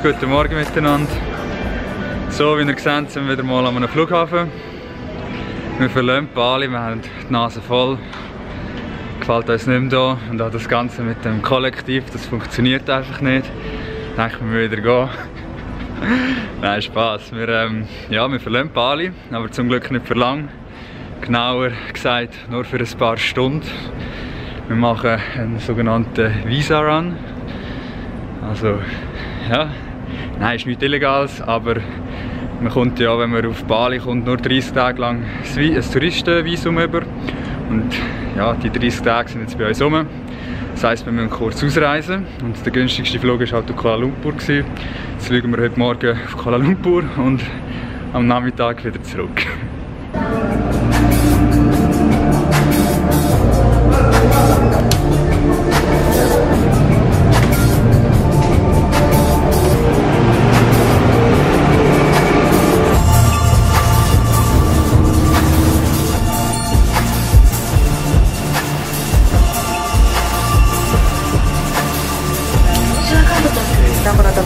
Guten Morgen miteinander. So wie ihr seht, sind wir wieder mal an einem Flughafen. Wir verlassen Bali, wir haben die Nase voll. Gefällt uns nicht mehr hier. Und auch das Ganze mit dem Kollektiv, das funktioniert einfach nicht. Ich denke, wir müssen wieder gehen. Nein, Spaß. Wir verlassen Bali, aber zum Glück nicht für lang. Genauer gesagt, nur für ein paar Stunden. Wir machen einen sogenannten Visa-Run. Also, ja. Nein, ist nichts Illegales, aber man kommt ja, wenn man auf Bali kommt, nur 30 Tage lang ein Touristenvisum über. Und ja, die 30 Tage sind jetzt bei uns rum. Das heisst, wir müssen kurz ausreisen. Und der günstigste Flug war halt auf Kuala Lumpur. Jetzt fliegen wir heute Morgen auf Kuala Lumpur und am Nachmittag wieder zurück.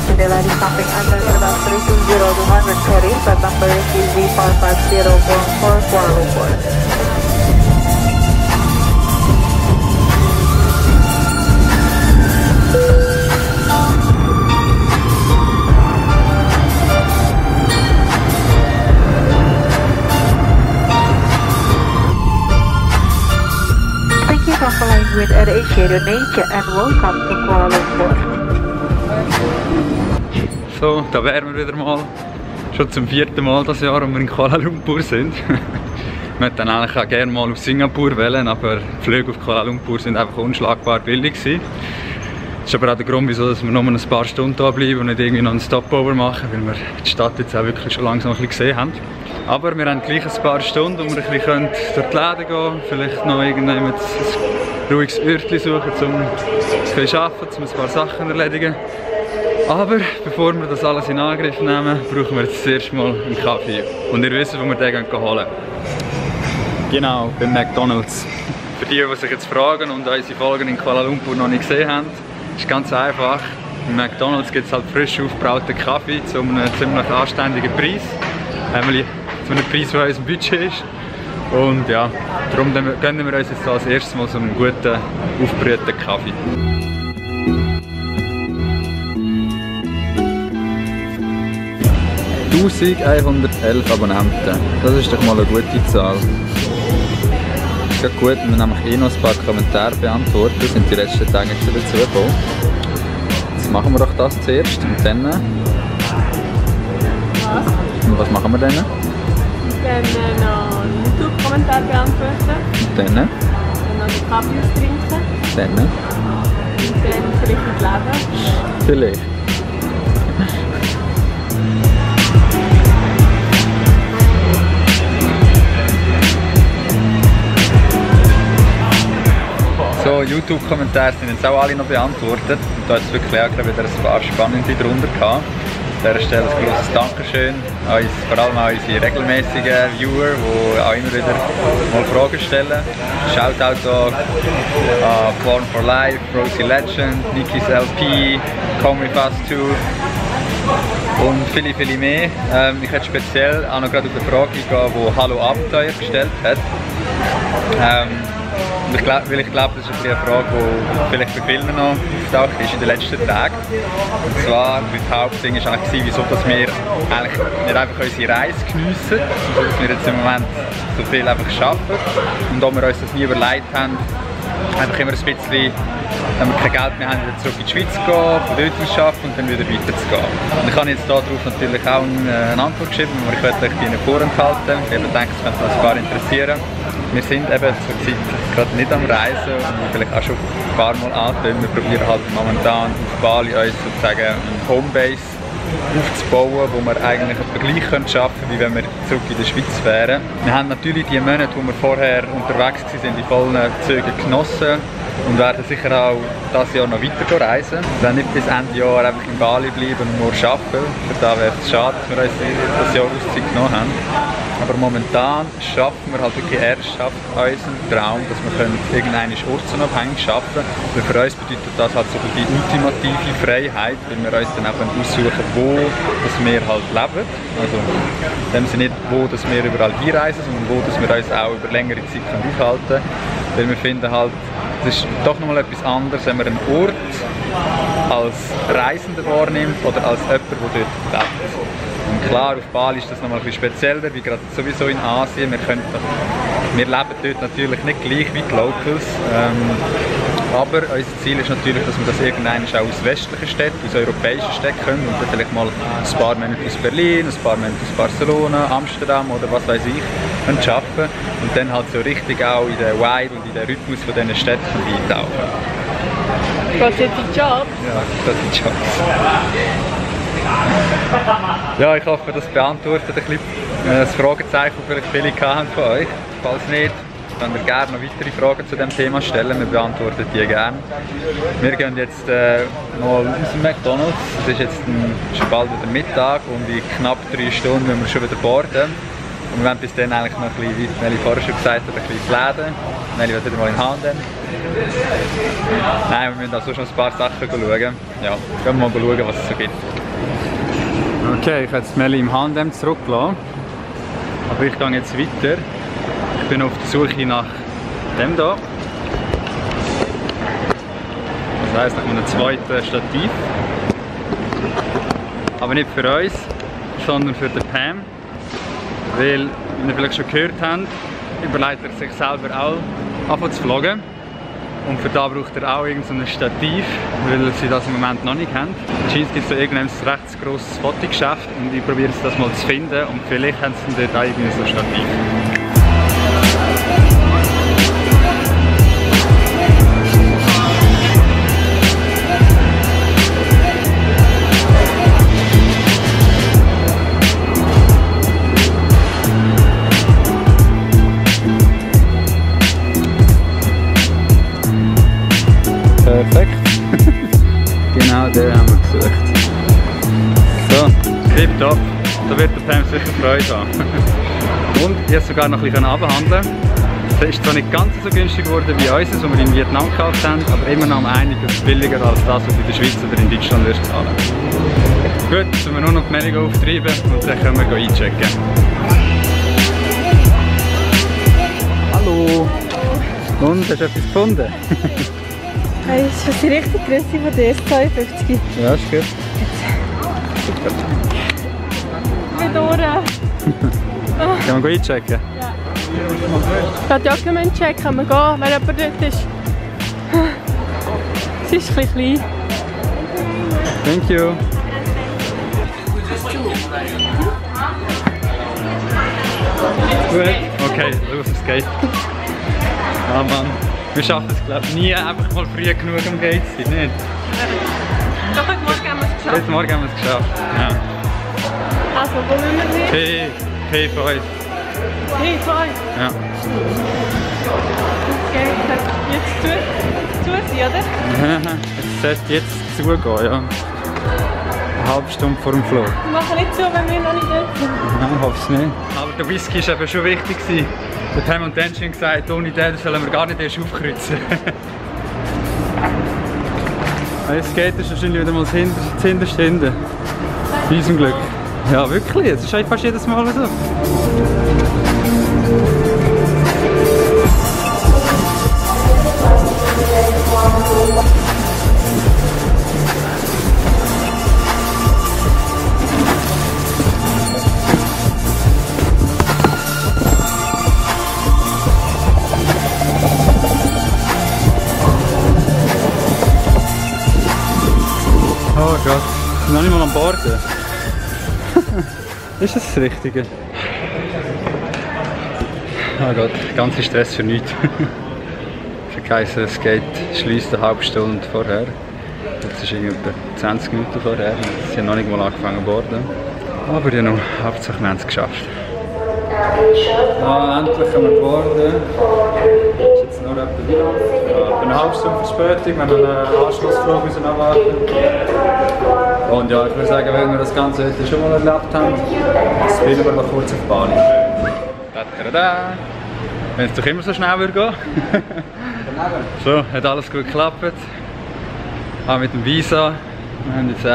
Jendela di samping Anda terbang 320-200 carry, Batam Berisi 450 for Kuala Lumpur. Thank you for flying with AirAsia Indonesia and welcome to Kuala Lumpur. So, da wären wir wieder mal. Schon zum 4. Mal das Jahr, wo wir in Kuala Lumpur sind. Wir hätten dann eigentlich auch gerne mal auf Singapur wählen, aber die Flüge auf Kuala Lumpur sind einfach unschlagbar billig gewesen. Das ist aber auch der Grund, wieso wir nur ein paar Stunden hier bleiben und nicht irgendwie noch einen Stopover machen, weil wir die Stadt jetzt auch wirklich schon langsam ein bisschen gesehen haben. Aber wir haben gleich ein paar Stunden, wo wir ein bisschen durch die Läden gehen, vielleicht noch irgendein ruhiges Örtchen suchen, um ein bisschen arbeiten, um ein paar Sachen zu erledigen. Aber bevor wir das alles in Angriff nehmen, brauchen wir jetzt zuerst mal einen Kaffee. Und ihr wisst, wo wir den holen. Genau, beim McDonald's. Für die sich jetzt fragen und unsere Folgen in Kuala Lumpur noch nicht gesehen haben, ist ganz einfach. Im McDonald's gibt es halt frisch aufgebrauten Kaffee zu einem ziemlich anständigen Preis. Zu einem Preis, der unser Budget ist. Und ja, darum gönnen wir uns jetzt als erstes mal so einen guten, aufgebrühten Kaffee. 1111 Abonnenten. Das ist doch mal eine gute Zahl. Ist ja gut, wir nämlich noch ein paar Kommentare beantworten. Das sind die letzten Tage schon dazu gekommen. Jetzt machen wir doch das zuerst und dann. Was? Und was machen wir dann? Dann noch einen YouTube-Kommentar beantworten. Und dann? Dann noch den Kaffee austrinken. Dann? Und dann vielleicht ins Leben. Vielleicht. So, YouTube-Kommentare sind jetzt auch alle noch beantwortet. Und da hat es wirklich auch wieder ein paar spannende drunter gehabt. An dieser Stelle ein grosses Dankeschön an uns, vor allem an unsere regelmäßigen Viewer, die auch immer wieder mal Fragen stellen. Shoutout an Born for Life, Rosie Legend, Nikki's LP, Come With Us Too und viele, viele mehr. Ich hätte speziell auch noch gerade auf eine Frage eingehen, die Hallo Abenteuer gestellt hat. Weil ich glaube, das ist eine Frage, die vielleicht bei vielen noch auftaucht ist in den letzten Tagen. Und zwar, das Hauptding war eigentlich, wieso dass wir eigentlich nicht einfach unsere Reise geniessen, sondern dass wir jetzt im Moment so viel einfach arbeiten und ob wir uns das nie überlegt haben, einfach immer ein bisschen, wenn wir kein Geld mehr haben, wieder zurück in die Schweiz gehen, von dort aus arbeiten und dann wieder weiterzugehen. Und ich habe jetzt darauf natürlich auch eine Antwort geschrieben, aber ich werde euch die nicht vorenthalten. Ich denke, es könnte uns ein paar interessieren. Wir sind eben zurzeit gerade nicht am Reisen und wie vielleicht auch schon ein paar Mal angetönt. Wir probieren halt momentan auf Bali uns sozusagen eine Homebase aufzubauen, wo wir eigentlich etwa gleich arbeiten können, wie wenn wir zurück in der Schweiz wären. Wir haben natürlich die Monate, wo wir vorher unterwegs waren, in vollen Zügen genossen und werden sicher auch dieses Jahr noch weiter reisen. Wir werden nicht bis Ende Jahr einfach in Bali bleiben und nur arbeiten. Für das wäre es schade, dass wir uns das Jahr Auszeit genommen haben. Aber momentan schaffen wir halt wirklich ernsthaft unseren Traum, dass wir irgendwann ortsunabhängig arbeiten können. Weil für uns bedeutet das halt so die ultimative Freiheit, weil wir uns dann auch aussuchen können, wo dass wir halt leben. Also in dem Sinne nicht, wo dass wir überall hinreisen, sondern wo dass wir uns auch über längere Zeit aufhalten können. Weil wir finden halt, es ist doch nochmal etwas anderes, wenn man einen Ort als Reisender wahrnimmt oder als jemand, der dort lebt. Und klar, auf Bali ist das nochmal ein bisschen spezieller, wie gerade sowieso in Asien. Wir leben dort natürlich nicht gleich wie die Locals. Aber unser Ziel ist natürlich, dass wir das irgendwann auch aus westlichen Städten, aus europäischen Städten können und dann vielleicht mal ein paar Monate aus Berlin, ein paar Monate aus Barcelona, Amsterdam oder was weiß ich, können schaffen und dann halt so richtig auch in den Vibe und in den Rhythmus von diesen Städten eintauchen. Geht jetzt in die Jobs? Ja, das sind Jobs. Ja, ich hoffe, das beantwortet ein bisschen das Fragezeichen, das vielleicht viele haben von euch. Falls nicht, könnt ihr gerne noch weitere Fragen zu diesem Thema stellen, wir beantworten die gerne. Wir gehen jetzt mal aus dem McDonald's, es ist jetzt schon bald wieder Mittag und in knapp 3 Stunden müssen wir schon wieder boarden. Und wir werden bis dann eigentlich noch ein bisschen, wie Nelly vorher schon gesagt hat, ein bisschen ins Läden. Nelly wird wieder mal in H&M. Nein, wir müssen also schon ein paar Sachen schauen. Ja, gehen wir mal schauen, was es so gibt. Okay, ich habe jetzt Nelly im H&M zurückgelassen. Aber ich gehe jetzt weiter. Ich bin auf der Suche nach dem hier. Das heisst nach einem zweiten Stativ. Aber nicht für uns, sondern für den Pam. Weil, wie ihr vielleicht schon gehört habt, überlegt er sich selber auch anfangen zu vloggen. Und für das braucht er auch irgendein Stativ, weil sie das im Moment noch nicht haben. Anscheinend gibt es da irgendein recht grosses Fotogeschäft und ich probiere jetzt das mal zu finden und vielleicht haben sie dort auch irgendwie so ein Stativ. Perfekt. Genau den haben wir gesucht. So, tipptopp. Da wird der Pam sicher Freude haben. Und ich habe es sogar noch ein bisschen abhandeln. Es ist zwar nicht ganz so günstig geworden wie unseres, das wir in Vietnam gekauft haben, aber immer noch um einiges billiger als das, was du in der Schweiz oder in Deutschland wirst zahlen. Gut, jetzt müssen wir nur noch die Meldung auftreiben und dann können wir einchecken. Hallo! Und, hast du etwas gefunden? Hey, das ist die richtige Größe von der S52. Ja, ist gut. Super. Fedora. Können wir einchecken? Ja. Ich kann die Dokumente checken, können wir gehen, wenn jemand dort ist. Sie ist ein bisschen klein. Thank you. Gut. Okay, los, es geht. Ah Mann. Wir schaffen es, glaube ich, nie einfach mal früh genug am Gate zu sein, nicht? Doch, heute Morgen haben wir es geschafft. Heute Morgen haben wir es geschafft, ja. Also, wo müssen wir hin? P5. P5? Ja. Okay, jetzt zu sein, oder? Es sollte jetzt zugehen, ja. Eine halbe Stunde vor dem Flug. Wir machen nicht zu, wenn wir noch nicht dort sind. Nein, ich hoffe es nicht. Aber der Whisky war eben schon wichtig. Der Pam und Dan haben gesagt, ohne den sollen wir gar nicht erst aufkreuzen. Jetzt geht es wahrscheinlich wieder mal das hinterste hinten. Bei unserem Glück. Ja, wirklich, es ist eigentlich fast jedes Mal so. Oh Gott, ich bin noch nicht mal an Bord. Ist das das Richtige? Oh Gott, der ganze Stress für nichts. Es geht, schließt eine halbe Stunde vorher. Jetzt ist etwa 20 Minuten vorher. Sie haben noch nicht mal angefangen zu boarden. Aber ja, noch hauptsächlich haben es geschafft. Ah, endlich haben wir boarden. Es ist jetzt nur etwa eine halbe Stunde Verspätung. Wir haben einen Anschlussflug müssen abwarten. Und ja, ich würde sagen, wenn wir das Ganze heute schon mal erlebt haben, spielen wir noch kurz auf Bali. Wenn es doch immer so schnell würde gehen. So, hat alles gut geklappt. Auch mit dem Visa. Wir haben jetzt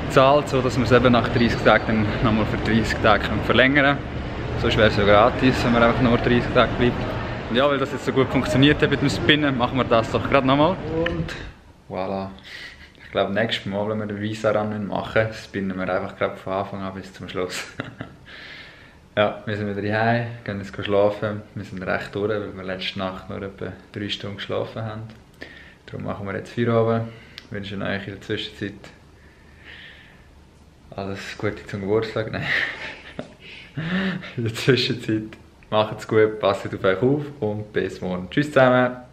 gezahlt, sodass wir es eben nach 30 Tagen dann nochmal für 30 Tage verlängern können. Sonst wäre es ja gratis, wenn man einfach nur 30 Tage bleibt. Und ja, weil das jetzt so gut funktioniert hat mit dem Spinnen, machen wir das doch gerade nochmal. Und voilà. Ich glaube, nächstes Mal, wenn wir den Visa-Run machen, spinnen wir einfach gerade von Anfang an bis zum Schluss. Ja, wir sind wieder heim, gehen jetzt schlafen. Wir sind recht durch, weil wir letzte Nacht nur etwa 3 Stunden geschlafen haben. Darum machen wir jetzt Feierabend. Ich wünsche euch in der Zwischenzeit alles Gute zum Geburtstag. Nein. In der Zwischenzeit macht's gut, passt auf euch auf und bis morgen. Tschüss zusammen!